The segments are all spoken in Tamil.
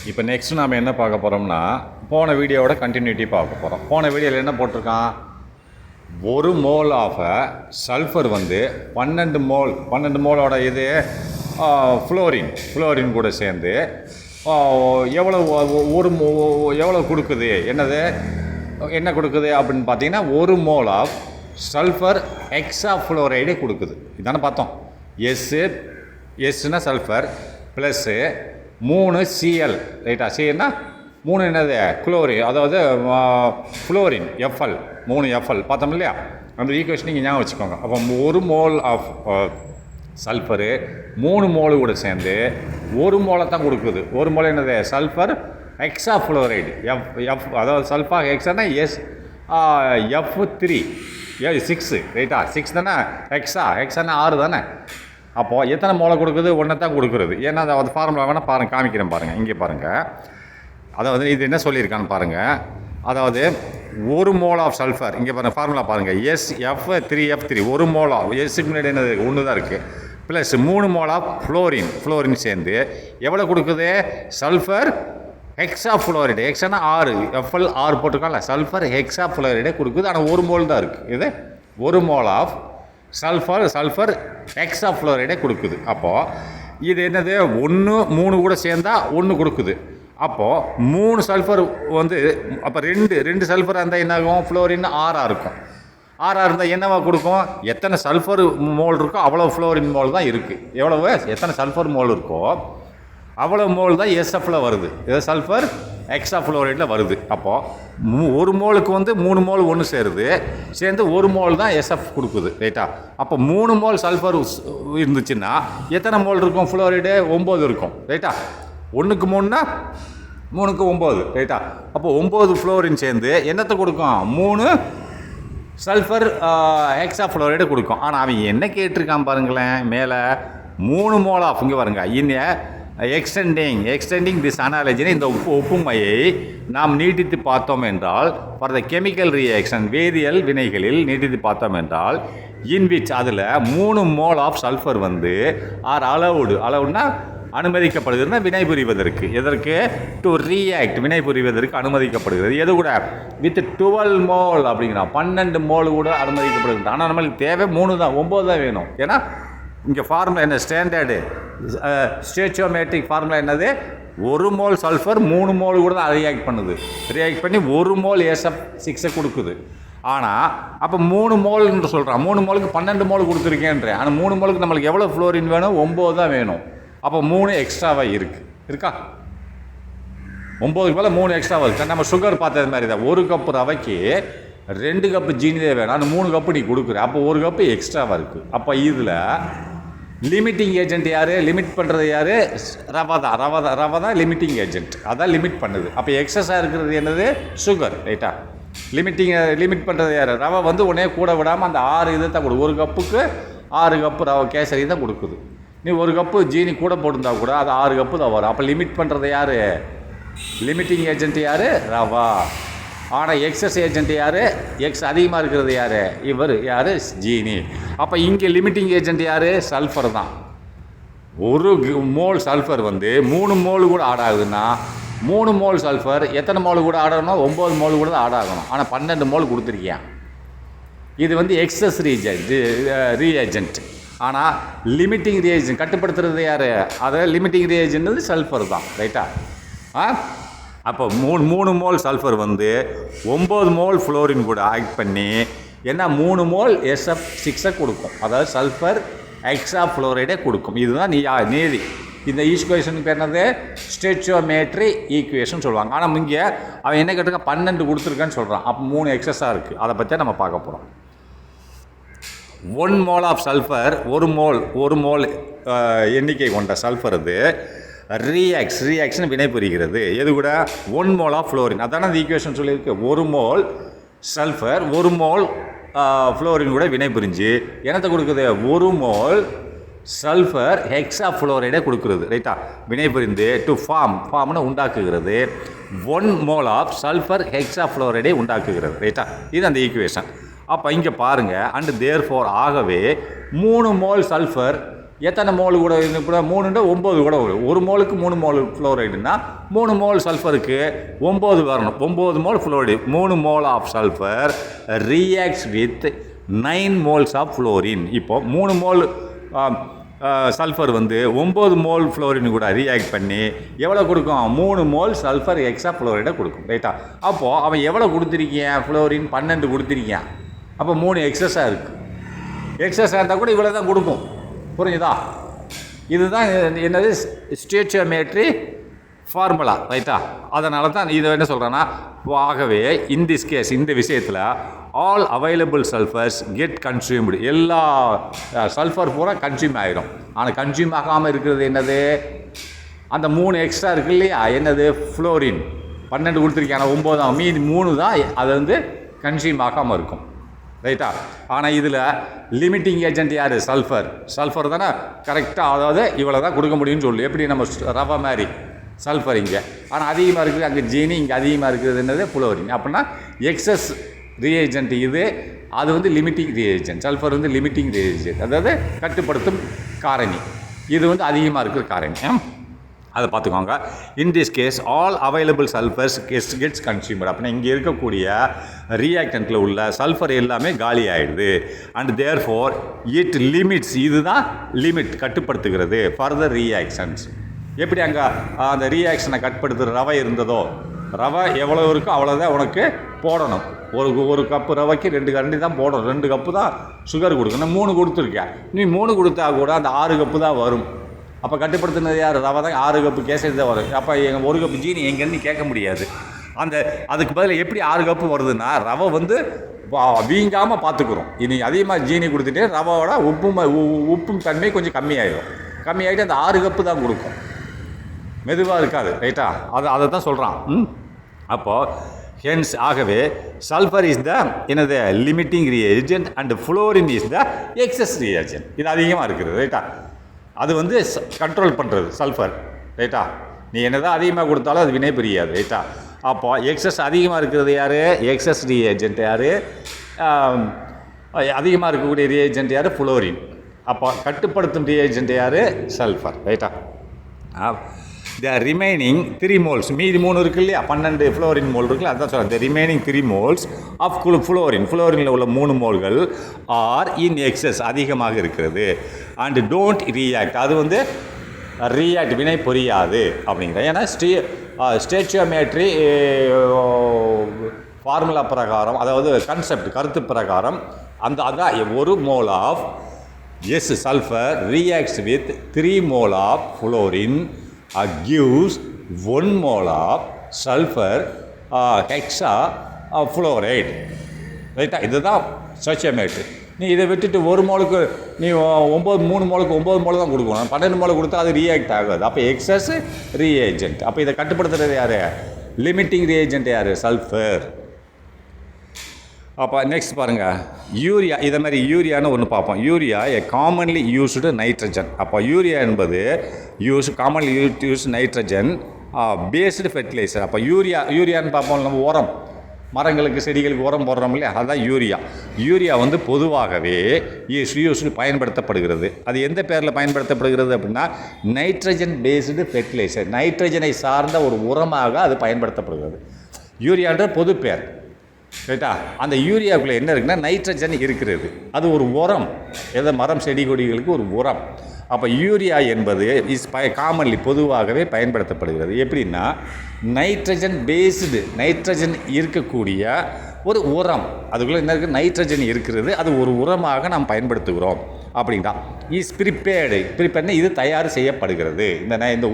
இப்போ நெக்ஸ்ட் நாம் என்ன பார்க்க போகிறோம்னா போன வீடியோவோட கண்டினியூட்டி பார்க்க போகிறோம். போன வீடியோவில் என்ன போட்டிருக்கான், ஒரு மோல் ஆஃப் சல்ஃபர் வந்து 12 மோலோட இது ஃப்ளோரின் கூட சேர்ந்து எவ்வளோ கொடுக்குது, என்ன கொடுக்குது அப்படின்னு பார்த்தீங்கன்னா ஒரு mole of sulphur hexafluoride கொடுக்குது. இதானே பார்த்தோம். எஸ்னா சல்ஃபர் ப்ளஸ்ஸு 3 Cl, ரைட்டா? சின்னா 3 என்னது குளோரின், அதாவது ஃப்ளோரின் எஃப்எல் 3 எஃப்எல் பார்த்தோம் இல்லையா? அந்த ஈக்குவேஷன் நீங்கள் ஞாபகம் வச்சுக்கோங்க. அப்போ ஒரு மோல் ஆஃப் சல்ஃபரு 3 மோலு கூட சேர்ந்து ஒரு மோலை தான் கொடுக்குது. ஒரு மோல் என்னது சல்ஃபர் ஹெக்ஸா ஃப்ளோரைடு அதாவது சல்ஃபா ஹெக்ஸானா F3 6, ரைட்டா? 6 தானே ஹெக்ஸானா 6 தானே. அப்போது எத்தனை மோலை கொடுக்குது? 1 தான் கொடுக்குறது. ஏன்னா அது ஃபார்முலா வேணால் பாருங்கள், காமிக்கிறேன் பாருங்கள். இங்கே பாருங்கள், அதாவது இது என்ன சொல்லியிருக்கான்னு பாருங்கள். அதாவது ஒரு மோல் ஆஃப் சல்ஃபர், இங்கே பாருங்கள் ஃபார்முலா பாருங்கள், SF3F3 ஒரு மோல் ஆஃப் எஸ்ஸுக்கு முன்னாடி என்னது 1 தான் இருக்குது, ப்ளஸ் 3 மோல் ஆஃப் ஃப்ளோரின் சேர்ந்து எவ்வளோ கொடுக்குது? சல்ஃபர் ஹெக்ஸா ஃப்ளோரைடு, ஹெக்ஸானா 6, எஃப்எல் 6 போட்டிருக்காங்கல்ல, சல்ஃபர் ஹெக்ஸா ஃப்ளோரைடே கொடுக்குது. ஆனால் ஒரு மோல் தான் இருக்குது. இது ஒரு மோல் ஆஃப் சல்ஃபர் ஹெக்ஸா ஃப்ளோரைடே கொடுக்குது. அப்போது இது என்னது 1 3 கூட சேர்ந்தால் 1 கொடுக்குது. அப்போது 3 சல்ஃபர் வந்து அப்போ ரெண்டு சல்ஃபர் இருந்தால் என்ன ஆகும்? ஃப்ளோரின் 6 இருக்கும். 6 இருந்தால் என்னவா கொடுக்கும்? எத்தனை சல்ஃபர் மோல் இருக்கோ அவ்வளோ ஃப்ளோரின் மோல் தான் இருக்குது. எவ்வளவு எத்தனை சல்ஃபர் மோல் இருக்கோ அவ்வளோ மோல் தான் எஸ்எஃப்பில் வருது, இது சல்ஃபர் ஹெக்ஸா ஃப்ளோரைடில் வருது. அப்போது ஒரு மோலுக்கு வந்து 3 மோல் ஒன்று சேர்ந்து ஒரு மோல் தான் எஸ்எஃப் கொடுக்குது, ரைட்டா? அப்போ 3 மோல் சல்ஃபர் இருந்துச்சுன்னா எத்தனை மோல் இருக்கும்? ஃப்ளோரைடு 9 இருக்கும், ரைட்டா? 1க்கு 3னா 3க்கு 9, ரைட்டா? அப்போ 9 ஃப்ளோரின் சேர்ந்து என்னத்தை கொடுக்கும்? 3 சல்ஃபர் ஹெக்ஸா ஃப்ளோரைடு கொடுக்கும். ஆனால் அவன் என்ன கேட்டிருக்கான் பாருங்களேன், மேலே 3 மோல் ஆஃப், இங்கே பாருங்க, எக்ஸ்டெண்டிங் திஸ் அனாலஜினை, இந்த ஒப்புமையை நாம் நீட்டித்து பார்த்தோம் என்றால், ஃபார் த கெமிக்கல் ரியாக்ஷன் வேதியியல் வினைகளில் நீட்டித்து பார்த்தோம் என்றால், இன்விச் அதில் 3 மோல் ஆஃப் சல்ஃபர் வந்து ஆர் அலவுடுனா அனுமதிக்கப்படுகிறதுனா வினை புரிவதற்கு, எதற்கு? டு ரியாக்ட், வினை புரிவதற்கு அனுமதிக்கப்படுகிறது. எது கூட? வித் 12 மோல் அப்படிங்கிறா, 12 மோல் கூட அனுமதிக்கப்படுகிறது. ஆனால் நம்மளுக்கு தேவை 3 தான், 9 தான் வேணும். ஏன்னா இங்கே ஃபார்முலா என்ன? ஸ்டாண்டர்டு ஸ்டேச்சியோமெட்ரிக் ஃபார்முலா என்னது? 1 மோல் சல்ஃபர் 3 மோல் கூட தான் ரியாக்ட் பண்ணுது. ரியாக்ட் பண்ணி 1 மோல் SF6 கொடுக்குது. ஆனால் அப்போ 3 மோல்னு சொல்கிறான், 3 மோலுக்கு 12 மோல் கொடுத்துருக்கேன்றேன். ஆனால் 3 மோலுக்கு நம்மளுக்கு எவ்வளோ ஃப்ளோரின் வேணும்? 9 தான் வேணும். அப்போ 3 எக்ஸ்ட்ராவாக இருக்கா? 9க்கு மேலே 3 எக்ஸ்ட்ராவாக இருக்குது. நம்ம சுகர் பார்த்தது மாதிரி தான், 1 கப்பு ரவைக்கு 2 கப்பு ஜீனியே வேணும், ஆனால் 3 கப்பு நீ கொடுக்குற, அப்போ 1 கப்பு எக்ஸ்ட்ராவாக இருக்குது. அப்போ இதில் லிமிட்டிங் ஏஜென்ட் யார்? லிமிட் பண்ணுறது யார்? ரவை தான் லிமிட்டிங் ஏஜென்ட், அதான் லிமிட் பண்ணுது. அப்போ எக்ஸஸாக இருக்கிறது என்னது? சுகர், ரைட்டா? லிமிட் பண்ணுறது யார்? ரவை வந்து உடனே கூட விடாமல் அந்த 6 இதை தான் கொடுக்கும். 1 கப்புக்கு 6 கப்பு ரவை கேசரி தான் கொடுக்குது. நீ 1 கப்பு ஜீனி கூட போட்டிருந்தா கூட அது 6 கப்பு தான் வரும். அப்போ லிமிட் பண்ணுறது யார்? லிமிட்டிங் ஏஜென்ட் யார்? ரவா. ஆனால் எக்ஸஸ் ஏஜென்ட் யார்? எக்ஸ் அதிகமாக இருக்கிறது யார்? இவர் யார்? ஜீனி. அப்போ இங்கே லிமிட்டிங் ஏஜென்ட் யார்? சல்ஃபர் தான். 1 மோல் சல்ஃபர் வந்து 3 மோல் கூட ஆட் ஆகுதுன்னா 3 மோல் சல்ஃபர் எத்தனை மோல் கூட ஆட் ஆகணும்? 9 மோல் கூட தான் ஆட் ஆகணும். ஆனால் 12 மோல் கொடுத்துருக்கியான். இது வந்து எக்ஸஸ் ரீஏஜென்ட். ஆனால் லிமிட்டிங் ரியேஜென்ட் கட்டுப்படுத்துறது யார்? அதை லிமிட்டிங் ரியேஜென்ட் சல்ஃபர் தான், ரைட்டா? அப்போ 3 மோல் சல்ஃபர் வந்து 9 மோல் ஃப்ளோரின் கூட ஆக்ட் பண்ணி என்ன 3 மோல் SF6 கொடுக்கும், அதாவது சல்ஃபர் ஹெக்ஸா ஃப்ளோரைடே கொடுக்கும். இதுதான் நீதி. இந்த ஈக்குவேஷனுக்கு பேர் என்னது? ஸ்டேச்சியோமெட்ரி ஈக்குவேஷன் சொல்லுவாங்க. ஆனால் இங்கே அவன் என்ன கேட்டிருக்கான்? 12 கொடுத்துருக்கான்னு சொல்கிறான். அப்போ 3 எக்ஸஸாக இருக்குது. அதை பற்றி நம்ம பார்க்க போகிறோம். 1 மோல் ஆஃப் சல்ஃபர், ஒரு மோல் எண்ணிக்கை கொண்ட சல்ஃபர் அது ரியாக்ஷன் வினை புரிகிறது. எது கூட? 1 மோல் ஆஃப் ஃப்ளோரின், அதான அந்த ஈக்குவேஷன் சொல்லியிருக்கு. 1 மோல் சல்ஃபர் 1 மோல் ஃப்ளோரின் கூட வினை புரிஞ்சு என்னத்தை கொடுக்குது? 1 மோல் சல்ஃபர் ஹெக்ஸா ஃப்ளோரைடே கொடுக்குறது, ரைட்டா? வினை புரிந்து டு ஃபார்ம்னு உண்டாக்குகிறது. 1 மோல் ஆஃப் சல்ஃபர் ஹெக்ஸா ஃப்ளோரைடே உண்டாக்குகிறது, ரைட்டா? இது அந்த ஈக்குவேஷன். அப்போ இங்கே பாருங்கள், அண்ட் தேர்ஃபோர் ஆகவே 3 மோல் சல்ஃபர் எத்தனை மோல் கூட கூட 3 9 கூட வரும். ஒரு மோலுக்கு 3 மோல் ஃப்ளோரைடுனா 3 மோல் சல்ஃபருக்கு 9 வரணும். 9 mole fluoride. 3 mole of sulphur reacts with 9 moles of fluorine. இப்போ 3 மோல் சல்ஃபர் வந்து 9 மோல் ஃப்ளோரின் கூட ரியாக்ட் பண்ணி எவ்வளோ கொடுக்கும்? 3 மோல் சல்ஃபர் எக்ஸ்ட்ரா ஃப்ளோரைடை கொடுக்கும். ரைட்டா? அப்போது அவன் எவ்வளோ கொடுத்துருக்கேன்? ஃப்ளோரின் 12 கொடுத்துருக்கேன். அப்போ 3 எக்ஸஸாக இருக்குது. எக்ஸஸாக இருந்தால் கூட இவ்வளோ தான் கொடுக்கும். புரிஞ்சுதா? இதுதான் என்னது ஸ்டோய்ச்சியோமெட்ரி ஃபார்முலா. ரைட்டா? அதனால தான் இதை என்ன சொல்கிறேன்னா, ஆகவே இன் திஸ் கேஸ் இந்த விஷயத்தில் all available sulphurs get consumed. எல்லா சல்ஃபர் பூரா கன்சியூம் ஆகிடும். ஆனால் கன்சியூம் ஆகாமல் இருக்கிறது என்னது? அந்த 3 எக்ஸ்ட்ரா இருக்குது இல்லையா? என்னது? ஃப்ளோரின் 12 கொடுத்துருக்கேன். ஆனால் 9 மீதி 3 தான் அது வந்து கன்சியூம் ஆகாமல் இருக்கும். ரைட்டா? ஆனால் இதில் லிமிட்டிங் ஏஜென்ட் யார்? சல்ஃபர் தானே கரெக்டாக. அதாவது இவ்வளோ தான் கொடுக்க முடியும்னு சொல்லு. எப்படி நம்ம ரவை மாதிரி சல்ஃபர் இங்கே, ஆனால் அதிகமாக இருக்குது அங்கே ஜீனி, இங்கே அதிகமாக இருக்கிறது என்னது? ஃப்ளோரின். அப்படின்னா எக்ஸஸ் ரியேஜென்ட் இது, அது வந்து லிமிட்டிங் ரியேஜென்ட். சல்ஃபர் வந்து லிமிட்டிங் ரியேஜென்ட், அதாவது கட்டுப்படுத்தும் காரணி. இது வந்து அதிகமாக இருக்கிற காரணி. அதை பார்த்துக்கோங்க. In this case all available sulphurs gets consumer. அப்படின்னா இங்கே இருக்கக்கூடிய ரியாக்டன்ட்டில் உள்ள சல்ஃபர் எல்லாமே காலி ஆகிடுது. And therefore it limits. இதுதான் லிமிட், கட்டுப்படுத்துகிறது ஃபர்தர் ரியாக்ஷன்ஸ். எப்படி அங்கே அந்த ரியாக்ஷனை கட்டுப்படுத்துகிற ரவை இருந்ததோ, ரவை எவ்வளோ இருக்கோ அவ்வளோதான் உனக்கு போடணும். ஒரு கப்பு ரவைக்கு 2 கரண்டி தான் போடணும். 2 கப்பு தான் சுகர் கொடுக்கணும். 3 கொடுத்துருக்கேன். நீ 3 கொடுத்தா கூட அந்த 6 கப்பு தான் வரும். அப்போ கட்டுப்படுத்தினது யார்? ரவை தான். 6 கப்பு கேசரி தான் வரும். அப்போ 1 கப்பு ஜீனி எங்கன்னு கேட்க முடியாது. அதுக்கு பதில் எப்படி 6 கப்பு வருதுன்னா, ரவை வந்து வீங்காமல் பார்த்துக்குறோம். இனி அதிகமாக ஜீனி கொடுத்துட்டு ரவோட உப்பும் தன்மை கொஞ்சம் கம்மியாகிட்டு அந்த 6 கப்பு தான் கொடுக்கும். மெதுவாக இருக்காது. ரைட்டா? அதை தான் சொல்கிறான். அப்போது ஹென்ஸ் ஆகவே சல்ஃபர் இஸ் த என்னது? Limiting reagent and fluorine is the excess reagent. இது அதிகமாக இருக்குது. ரைட்டா? அது வந்து கண்ட்ரோல் பண்ணுறது சல்ஃபர். ரைட்டா? நீ என்னதான் அதிகமாக கொடுத்தாலும் அது வினை புரியாது. ரைட்டா? அப்போ எக்ஸஸ் அதிகமாக இருக்கிறது யார்? எக்ஸஸ் ரியேஜென்ட் யார்? அதிகமாக இருக்கக்கூடிய ரியேஜென்ட் யார்? ஃப்ளோரின். அப்போ கட்டுப்படுத்தும் ரியேஜென்ட் யார்? சல்ஃபர். ரைட்டா? த ரிமைனிங் 3 மோல்ஸ், மீதி 3 இருக்கு இல்லையா? 12 ஃப்ளோரின் மோல் இருக்குல்ல, அதான் சொல்கிறேன். த ரிமைனிங் 3 மோல்ஸ் ஆஃப் ஃப்ளோரினில் உள்ள 3 மோல்கள் ஆர் இன் எக்ஸஸ், அதிகமாக இருக்கிறது. அண்ட் டோன்ட் ரியாக்ட், அது வந்து ரியாக்ட், வினை புரியாது அப்படிங்கிற. ஏன்னா ஸ்டோய்ச்சியோமெட்ரி ஃபார்முலா பிரகாரம், அதாவது கன்செப்ட் கருத்து பிரகாரம் அதான் 1 mole of sulphur reacts with 3 mole of fluorine gives 1 mole of sulfur hexa fluoride. ரைட்டா? இதுதான் ஸ்டோய்ச்சியோமெட்ரி. நீ இதை விட்டுட்டு 1 மோலுக்கு நீ 3 மோலுக்கு 9 மோல் தான் கொடுக்கணும். 12 மோல் கொடுத்தா அது ரியாக்ட் ஆகாது. அப்போ எக்ஸஸ் ரியேஜென்ட். அப்போ இதை கட்டுப்படுத்துறது யார்? லிமிட்டிங் ரியேஜென்ட் யார்? சல்ஃபர். அப்போ நெக்ஸ்ட் பாருங்கள், யூரியா. இதை மாதிரி யூரியான்னு ஒன்று பார்ப்போம். Urea commonly used nitrogen. அப்போ யூரியா என்பது commonly used nitrogen based fertiliser. அப்போ யூரியான்னு பார்ப்போம். நம்ம உரம், மரங்களுக்கு செடிகளுக்கு உரம் போடுறோம் இல்லையா? அதுதான் யூரியா. யூரியா வந்து பொதுவாகவே யூஸ்டு பயன்படுத்தப்படுகிறது. அது எந்த பேரில் பயன்படுத்தப்படுகிறது அப்படின்னா, நைட்ரஜன் பேஸ்டு ஃபெர்டிலைசர். நைட்ரஜனை சார்ந்த ஒரு உரமாக அது பயன்படுத்தப்படுகிறது. யூரியான்ற பொது பேர். ரைட்டா? அந்த யூரியாவுக்குள்ளே என்ன இருக்குன்னா நைட்ரஜன் இருக்கிறது. அது ஒரு உரம். ஏதோ மரம் செடி கொடிகளுக்கு ஒரு உரம். அப்போ யூரியா என்பது காமன்லி பொதுவாகவே பயன்படுத்தப்படுகிறது. எப்படின்னா, நைட்ரஜன் பேஸ்டு, நைட்ரஜன் இருக்கக்கூடிய ஒரு உரம். அதுக்குள்ளே என்ன இருக்குது? நைட்ரஜன் இருக்கிறது. அது ஒரு உரமாக நாம் பயன்படுத்துகிறோம் அப்படின்னா இஸ் ப்ரிப்பேர்டு. இது தயார் செய்யப்படுகிறது. இந்த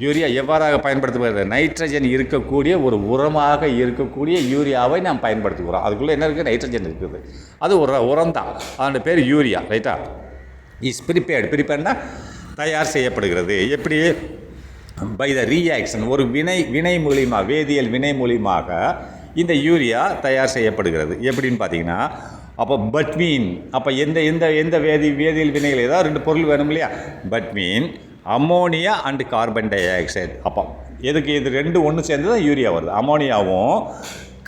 யூரியா எவ்வாறாக பயன்படுத்தப்படுகிறது? நைட்ரஜன் இருக்கக்கூடிய ஒரு உரமாக இருக்கக்கூடிய யூரியாவை நாம் பயன்படுத்துகிறோம். அதுக்குள்ளே என்ன இருக்குது? நைட்ரஜன் இருக்குது. அது ஒரு உரம் தான். அதோட பேர் யூரியா. ரைட்டா? இஸ் ப்ரிப்பேர்டுனா தயார் செய்யப்படுகிறது. எப்படி? பை த ரியாக்ஷன், ஒரு வினை மூலியமாக, வேதியியல் வினை மூலியமாக இந்த யூரியா தயார் செய்யப்படுகிறது. எப்படின்னு பார்த்தீங்கன்னா, அப்போ பட்வீன், அப்போ எந்த வேதியியல் வினைகள், ஏதாவது 2 பொருள் வேணும் இல்லையா? Between ammonia and carbon di oxide. அப்போ எதுக்கு? இது 2 ஒன்று சேர்ந்து தான் யூரியா வருது. அம்மோனியாவும்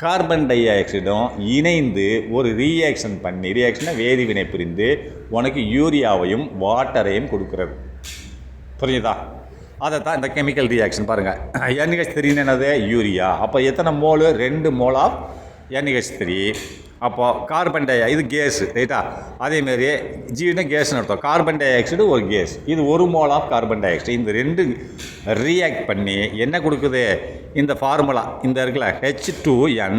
கார்பன் டை ஆக்சைடும் இணைந்து ஒரு ரியாக்ஷன் பண்ணி ரியாக்ஷனை வேதிவினை புரிந்து உனக்கு யூரியாவையும் வாட்டரையும் கொடுக்குறது. புரியுதா? அதை தான் இந்த கெமிக்கல் ரியாக்ஷன் பாருங்கள். NH3 என்னது யூரியா. அப்போ எத்தனை மோல்? 2 mole of NH3. அப்போது கார்பன் டை இது கேஸு ரைட்டா. அதேமாரி ஜீவன கேஸ்னு அர்த்தம். கார்பன் டை ஆக்சைடு ஒரு கேஸ், இது 1 mole of carbon dioxide. இந்த ரெண்டு ரியாக்ட் பண்ணி என்ன கொடுக்குது? இந்த ஃபார்முலா இந்த இருக்குல்ல H2N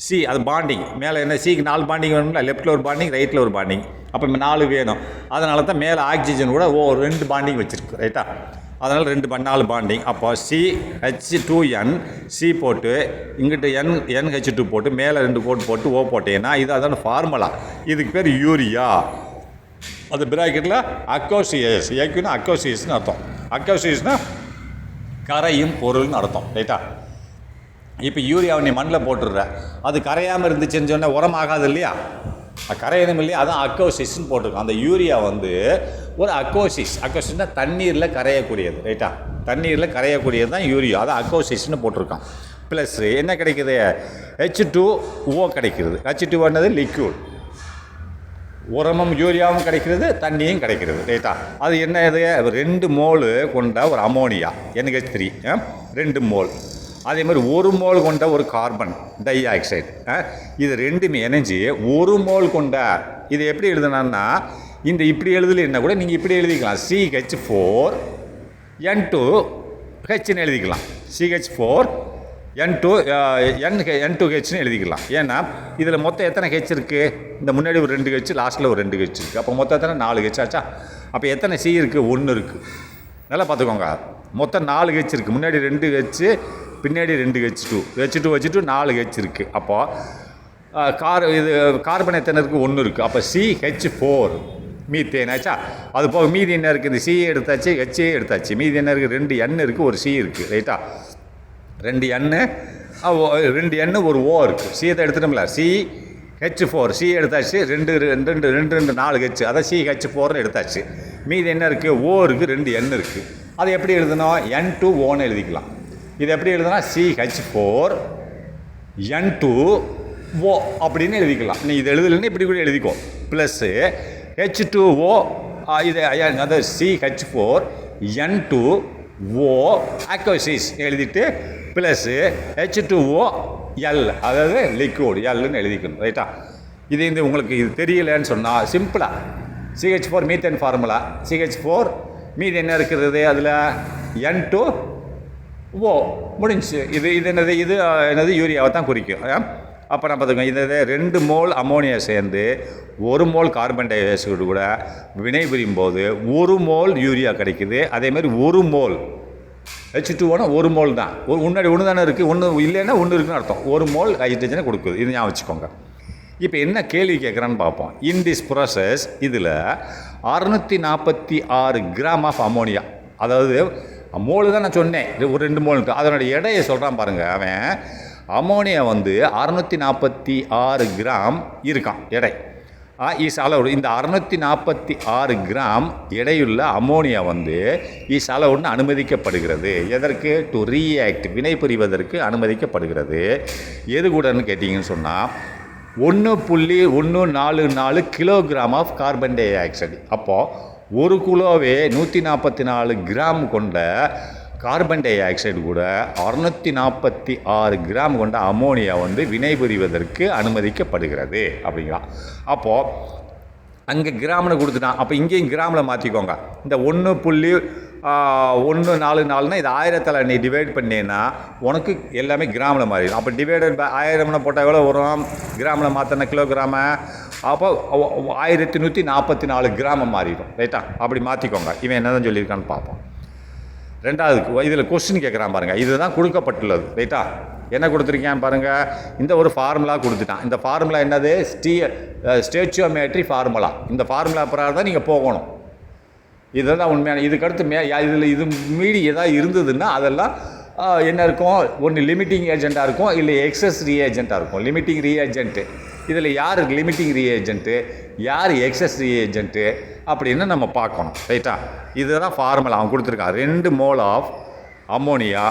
C, அது பாண்டிங். மேலே என்ன சிக்கு 4 பாண்டிங் வேணும்ல, லெஃப்ட்டில் ஒரு பாண்டிங் ரைட்டில் ஒரு பாண்டிங். அப்போ 4 வேணும். அதனால தான் மேலே ஆக்சிஜன் கூட 2 பாண்டிங் வச்சுருக்கு ரைட்டா. அதனால் 4 பாண்டிங். அப்போ CH2N C போட்டு இங்கிட்ட NH2 போட்டு மேலே 2 கோட் போட்டு O போட்டேன்னா இது அதான ஃபார்முலா. இதுக்கு பேர் யூரியா. அது பிராக்கெட்டில் அக்கோசியஸ். ஏக்குன்னா அக்கோசியஸ்னு அர்த்தம். அக்கோசியஸ்னால் கரையும் பொருள்னு அர்த்தம் ரைட்டா. இப்போ யூரியாவை நீ மண்ணில் போட்டுடுற, அது கரையாமல் இருந்துச்சுன்னு சொன்னால் உரம் ஆகாது இல்லையா, கரையணும் இல்லையா. அதான் அக்கோசிஸ்ன்னு போட்டிருக்கோம். அந்த யூரியா வந்து ஒரு அக்கோசிஸ்னால் தண்ணீரில் கரையக்கூடியது ரைட்டா. தண்ணீரில் கரையக்கூடியது தான் யூரியா. அதான் அக்கோசிஸ்ன்னு போட்டிருக்கான். ப்ளஸ் என்ன கிடைக்குது? H2O கிடைக்கிறது. H2O என்னது? லிக்யூட். உரமும் யூரியாவும் கிடைக்கிறது, தண்ணியும் கிடைக்கிறது ரைட்டா. அது என்ன? இது 2 மோல் கொண்ட ஒரு அமோனியா NH3 2 மோல். அதே மாதிரி 1 மோல் கொண்ட ஒரு கார்பன் டை ஆக்சைடு. இது ரெண்டுமே இணைஞ்சு 1 மோல் கொண்ட. இது எப்படி எழுதுனான்னா இந்த இப்படி எழுதலைன்னா கூட நீங்கள் இப்படி எழுதிக்கலாம். CH4N2Hன்னு எழுதிக்கலாம். CH4N2Hன்னு எழுதிக்கலாம். ஏன்னா இதில் மொத்தம் எத்தனை ஹெச் இருக்குது? இந்த முன்னாடி ஒரு 2 ஹெச், லாஸ்ட்டில் ஒரு 2 ஹெச் இருக்குது. அப்போ மொத்தம் எத்தனை? 4 ஹெச் ஆச்சா. அப்போ எத்தனை சி இருக்குது? 1 இருக்குது. நல்லா பார்த்துக்கோங்க. மொத்தம் 4 ஹெச் இருக்குது. முன்னாடி 2 ஹெச், பின்னாடி 2 H2 வச்சுட்டு 4 ஹெச் இருக்குது. அப்போது இது கார்பன் எத்தனை இருக்குது? 1 இருக்குது. அப்போ CH4 மீத்தேன் ஆச்சா. அது போக மீதி என்ன இருக்குது? இந்த சிஏ எடுத்தாச்சு, ஹெச்ஏ எடுத்தாச்சு. மீதி என்ன இருக்குது? 2 N இருக்குது, ஒரு சி இருக்குது ரைட்டா. 2 N, 2 N, ஒரு O இருக்குது. சியை தான் எடுத்துட்டோம்ல. CH4 சி எடுத்தாச்சு. 2 4 ஹெச், அதான் CH4ன்னு எடுத்தாச்சு. மீதி என்ன இருக்குது? O இருக்குது, 2 N இருக்குது. அது எப்படி எழுதணும்? N2Oன்னு எழுதிக்கலாம். இது எப்படி எழுதுனா? CH4N2O அப்படின்னு எழுதிக்கலாம். நீ இது எழுதலைன்னு இப்படி கூட எழுதிக்கோ. ப்ளஸ்ஸு H2O, இது அதாவது CH4N2O அக்கோசிஸ் எழுதிட்டு ப்ளஸ்ஸு H2OL, அதாவது லிக்விட் எல்லுன்னு எழுதிக்கணும் ரைட்டா. இது இந்த உங்களுக்கு இது தெரியலன்னு சொன்னால் சிம்பிளாக CH4 மீத்தேன் ஃபார்முலா. CH4 மீது என்ன இருக்கிறது? அதில் N2O முடிஞ்சு. இது என்னது? இது என்னது? யூரியாவை தான் குறிக்கும். அப்போ நான் பார்த்துக்கோங்க, இது 2 மோல் அமோனியா சேர்ந்து 1 மோல் கார்பன் டை ஆக்சைடு கூட வினை புரியும் போது 1 மோல் யூரியா கிடைக்குது. அதேமாதிரி 1 மோல் H2Oனா 1 மோல் தான். முன்னாடி 1 தானே இருக்குது, 1 இல்லைன்னா 1 இருக்குன்னு அர்த்தம். 1 மோல் ஹைட்ரஜனை கொடுக்குது. இது ஞாபகம் வச்சுக்கோங்க. இப்போ என்ன கேள்வி கேட்குறான்னு பார்ப்போம். இன் திஸ் ப்ராசஸ் இதில் 646 கிராம் ஆஃப் அமோனியா, அதாவது மோலு தான் நான் சொன்னேன், ஒரு 2 மோல் இருக்குது. அதனுடைய எடையை சொல்கிறான் பாருங்கள். அவன் அமோனியா வந்து 646 கிராம் இருக்கான் எடை. இஸ் அளவு இந்த 646 கிராம் எடையுள்ள அமோனியா வந்து இஸ் அளவுன்னு அனுமதிக்கப்படுகிறது. எதற்கு? டு ரியாக்ட், வினை புரிவதற்கு அனுமதிக்கப்படுகிறது. எது கூடன்னு கேட்டிங்கன்னு சொன்னால் 1.144 kilogram of carbon dioxide. அப்போது 1 கிலோவே 144 கிராம் கொண்ட கார்பன் டை ஆக்சைடு கூட 646 கிராம் கொண்ட அமோனியா வந்து வினை புரிவதற்கு அனுமதிக்கப்படுகிறது அப்படிங்கிறான். அப்போது அங்கே கிராமில் கொடுத்துட்டான். அப்போ இங்கேயும் கிராமில் மாற்றிக்கோங்க. இந்த 1.144னா இது 1000 நீ டிவைட் பண்ணேன்னா உனக்கு எல்லாமே கிராமில் மாறிடும். அப்போ டிவைடட் பை 1000 போட்டால் எவ்வளோ வரும்? கிராமில் மாற்றின கிலோகிராமை அப்போ 1144 கிராம மாறிடும் ரைட்டா. அப்படி மாற்றிக்கோங்க. இவன் என்ன தான் சொல்லியிருக்கான்னு பார்ப்போம். ரெண்டாவதுக்கு இதில் கொஸ்டின் கேட்குறான் பாருங்கள். இதுதான் கொடுக்கப்பட்டுள்ளது ரைட்டா. என்ன கொடுத்துருக்கேன் பாருங்கள். இந்த ஒரு ஃபார்முலா கொடுத்துட்டான். இந்த ஃபார்முலா என்னது? ஸ்டேச்சியோமெட்ரி ஃபார்முலா. இந்த ஃபார்முலா பிரகாரம் தான் நீங்கள் போகணும். இதுதான் உண்மையான. இதுக்கடுத்து இதில் இது மீறி ஏதாவது இருந்ததுன்னா அதெல்லாம் என்ன இருக்கும்? ஒன்று லிமிட்டிங் ஏஜெண்ட்டாக இருக்கும், இல்லை எக்ஸஸ் ரீஏஜெண்ட்டாக இருக்கும். லிமிட்டிங் ரீஏஜென்ட்டு இதில் யார் லிமிட்டிங் ரீஏஜென்ட்டு, யார் எக்ஸஸ் ரீஏஜென்ட்டு அப்படின்னு நம்ம பார்க்கணும் ரைட்டா. இதுதான் ஃபார்முலா அவன் கொடுத்துருக்கான். 2 mole of ammonia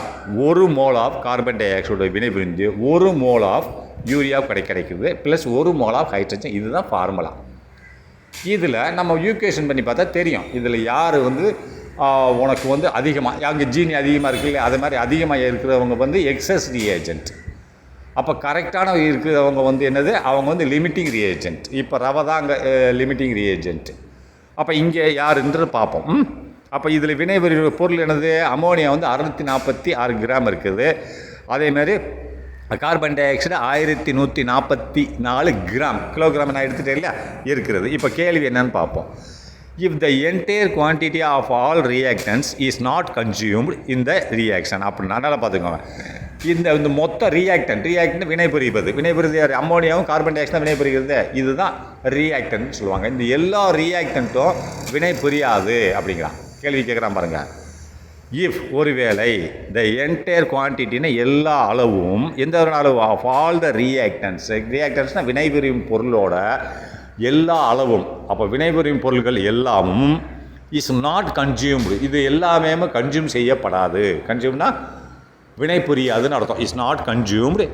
1 mole of carbon dioxide வினைபுரிந்து 1 மோல் ஆஃப் யூரியா கிடைக்குது ப்ளஸ் 1 மோல் ஆஃப் ஹைட்ரஜன். இதுதான் ஃபார்முலா. இதில் நம்ம ஈக்குவேஷன் பண்ணி பார்த்தா தெரியும் இதில் யார் வந்து உனக்கு வந்து அதிகமாக அங்கே ஜீனி அதிகமாக இருக்கு இல்லையா, அது மாதிரி அதிகமாக இருக்கிறவங்க வந்து எக்ஸஸ் ரியேஜென்ட். அப்போ கரெக்டான இருக்கிறவங்க வந்து என்னது, அவங்க வந்து லிமிட்டிங் ரியேஜென்ட். இப்போ ரவை தான் அங்கே லிமிட்டிங் ரியேஜென்ட். அப்போ இங்கே யாருன்றது பார்ப்போம். அப்போ இதில் வினைபுரி பொருள் என்னது, அமோனியா வந்து 646 கிராம் இருக்குது. அதேமாதிரி carbon dioxide 1144 gram, kilogram நான் எடுத்துகிட்டேன் இல்லையா இருக்கிறது. இப்போ கேள்வி என்னன்னு பார்ப்போம். If the entire quantity of all reactants is not consumed in the reaction அப்படின்னா நல்லா பார்த்துக்கோங்க. இந்த மொத்த ரியாக்டன்ட் வினைபுரிவது யார், அம்மோனியாவும் கார்பன் டை ஆக்சைடும் வினைபுரிகிறது. இதுதான் ரியாக்டன்ட் சொல்லுவாங்க. இந்த எல்லா ரியாக்டன்ட்டும் வினை புரியாது அப்படிங்கிறான். கேள்வி கேட்குறான் பாருங்கள். இஃப் ஒருவேளை த என்டையர் குவான்டிட்டின்னு எல்லா அளவும் எந்த ஒரு அளவு ஆஃப் ஆல் த ரியாக்டன்ஸ்னால் வினைபுரியும் பொருளோட எல்லா அளவும், அப்போ வினைபுரியும் பொருள்கள் எல்லாமும் இஸ் நாட் கன்சியூம்டு, இது எல்லாமே கன்சியூம் செய்யப்படாது. கன்சியூம்னா வினை புரியாதுன்னு அர்த்தம். Is not consumed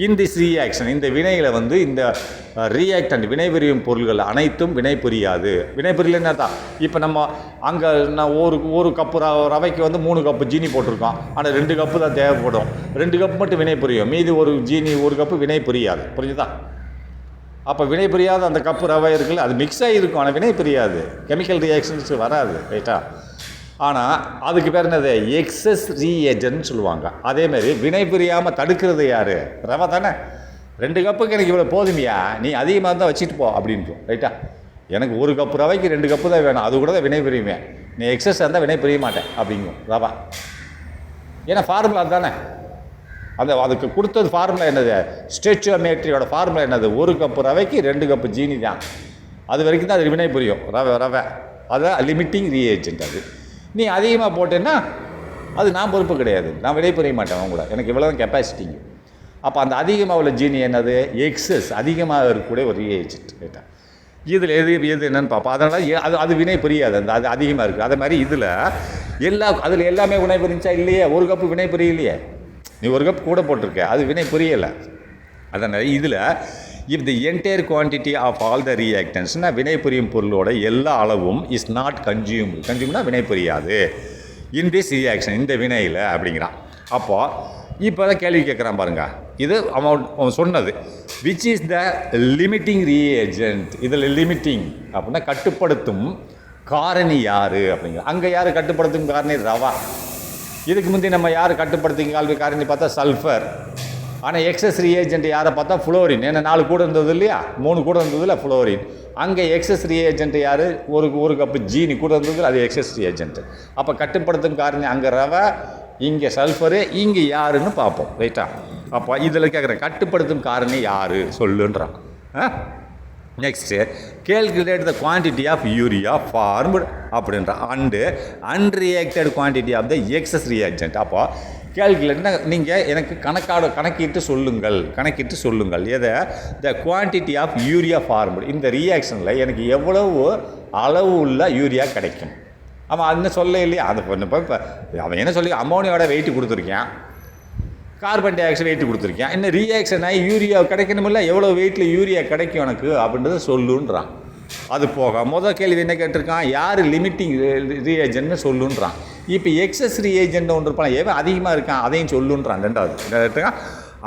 in this reaction. இந்த வினைகளை வந்து இந்த ரியாக்டன்ட் வினைபுரியும் பொருள்கள் அனைத்தும் வினை புரியாது. வினை புரியலன்னு அர்த்தம். இப்போ நம்ம அங்கே நான் ஒரு கப்பு ரவைக்கு வந்து 3 கப்பு ஜீனி போட்டிருக்கோம். ஆனால் 2 கப்பு தான் தேவைப்படும். 2 கப்பு மட்டும் வினை புரியும், மீதி ஒரு ஜீனி 1 கப்பு வினை புரியாது. புரிஞ்சுதா? அப்போ வினை புரியாத அந்த கப்பு ரவை இருக்குல்ல, அது மிக்ஸ் ஆகிருக்கும், ஆனால் வினை புரியாது, கெமிக்கல் ரியாக்ஷன்ஸ் வராது. ரைட்டா? ஆனால் அதுக்கு பேர் என்னது, எக்ஸஸ் ரீஏஜென்ட்னு சொல்லுவாங்க. அதேமாதிரி வினை புரியாமல் தடுக்கிறது யார், ரவை தானே. 2 கப்புக்கு எனக்கு இவ்வளோ போதுமையா, நீ அதிகமாக இருந்தால் வச்சுட்டு போ அப்படின்ட்டு. ரைட்டா? எனக்கு 1 கப்பு ரவைக்கு 2 கப்பு தான் வேணும், அது கூட தான் வினை புரியுமே. நீ எக்ஸஸ் இருந்தால் வினை புரிய மாட்டேன் அப்படிங்கும் ரவா. ஏன்னா ஃபார்முலா தானே, அதுக்கு கொடுத்தது ஃபார்முலா என்னது, ஸ்டேச்சியோமெட்ரியோட ஃபார்முலா என்னது, 1 கப்பு ரவைக்கு 2 கப்பு ஜீனி தான். அது வரைக்கும் தான் அது வினை புரியும் ரவை. அதான் லிமிட்டிங் ரீஏஜென்ட். அது நீ அதிகமாக போட்டேன்னா அது நான் பொறுப்பு கிடையாது, நான் வினை புரிய மாட்டேன் அவங்கள, எனக்கு இவ்வளோ தான் கெப்பாசிட்டிங்க. அப்போ அந்த அதிகமாக உள்ள ஜீனி என்னது, எக்ஸஸ், அதிகமாக இருக்கக்கூடிய ஒரு ரீஏஜென்ட். ரைட்டா? இதில் எது என்னன்னு பார்ப்போம். அதனால் அது வினை புரியாது, அது அதிகமாக இருக்குது. அதே மாதிரி அதில் எல்லாமே வினை புரிஞ்சா இல்லையே, 1 கப்பு வினை புரியலையே, நீ 1 கப் கூட போட்டிருக்க, அது வினை புரியலை. அதனால் இதில் if the entire quantity of all the ரியாக்டன்ஸ்னால் வினை புரியும் பொருளோட எல்லா அளவும் இஸ் நாட் கன்சியூம்னா வினை புரியாது இன் திஸ் ரியாக்ஷன், இந்த வினையில் அப்படிங்கிறான். அப்போது இப்போ தான் கேள்வி கேட்குறான் பாருங்க. இது அவன் சொன்னது which is the limiting reagent. இதில் லிமிட்டிங் அப்படின்னா கட்டுப்படுத்தும் காரணி யார் அப்படிங்கிற. அங்கே யார் கட்டுப்படுத்தும் காரணி, ரவா. இதுக்கு முந்தைய நம்ம யார் கட்டுப்படுத்தும் காரணி பார்த்தா சல்ஃபர். ஆனால் எக்ஸஸ் ரியேஜென்ட் யாரை பார்த்தா ஃப்ளோரின். ஏன்னா 4 கூட இருந்தது இல்லையா, 3 கூட இருந்ததில்ல ஃப்ளோரின். அங்கே எக்ஸஸ் ரியேஜென்ட் யார், ஒரு கப்பு ஜீனி கூட இருந்தது, அது எக்ஸஸ் ரியேஜென்ட். அப்போ கட்டுப்படுத்தும் காரணி அங்கே ரவை, இங்கே சல்ஃபரு, இங்கே யாருன்னு பார்ப்போம். ரைட்டா? அப்போ இதில் கேட்குறேன், கட்டுப்படுத்தும் காரணி யார் சொல்லுன்றான். Next calculate the quantity of urea formed அப்படின்ற unreacted quantity of the excess reactant. அப்போ கேல்குலேட்னா நீங்கள் எனக்கு கணக்கிட்டு சொல்லுங்கள் எதை, the quantity of urea formed. இந்த ரியாக்ஷனில் எனக்கு எவ்வளவு அளவு உள்ள யூரியா கிடைக்கும். அவன் அது சொல்ல இல்லையா, அந்த இப்போ அவன் என்ன சொல்லி, அமோனியோட வெயிட் கொடுத்துருக்கேன், கார்பன் டை ஆக்சைடு வெயிட் கொடுத்துருக்கேன், இன்னும் ரியாக்ஷன் ஆகி யூரியா கிடைக்கணுமில்ல, எவ்வளோ வெயிட்டில் யூரியா கிடைக்கும் எனக்கு அப்படின்றத சொல்லுன்றான். அது போக முதல் கேள்வி என்ன கேட்டிருக்கான், யார் லிமிட்டிங் ரீஏஜென்ட்னு சொல்லுன்றான். இப்போ எக்ஸஸ் ரீஏஜென்ட் ஒன்று இருப்பான், எவன் அதிகமாக இருக்கான் அதையும் சொல்லுன்றான். ரெண்டாவது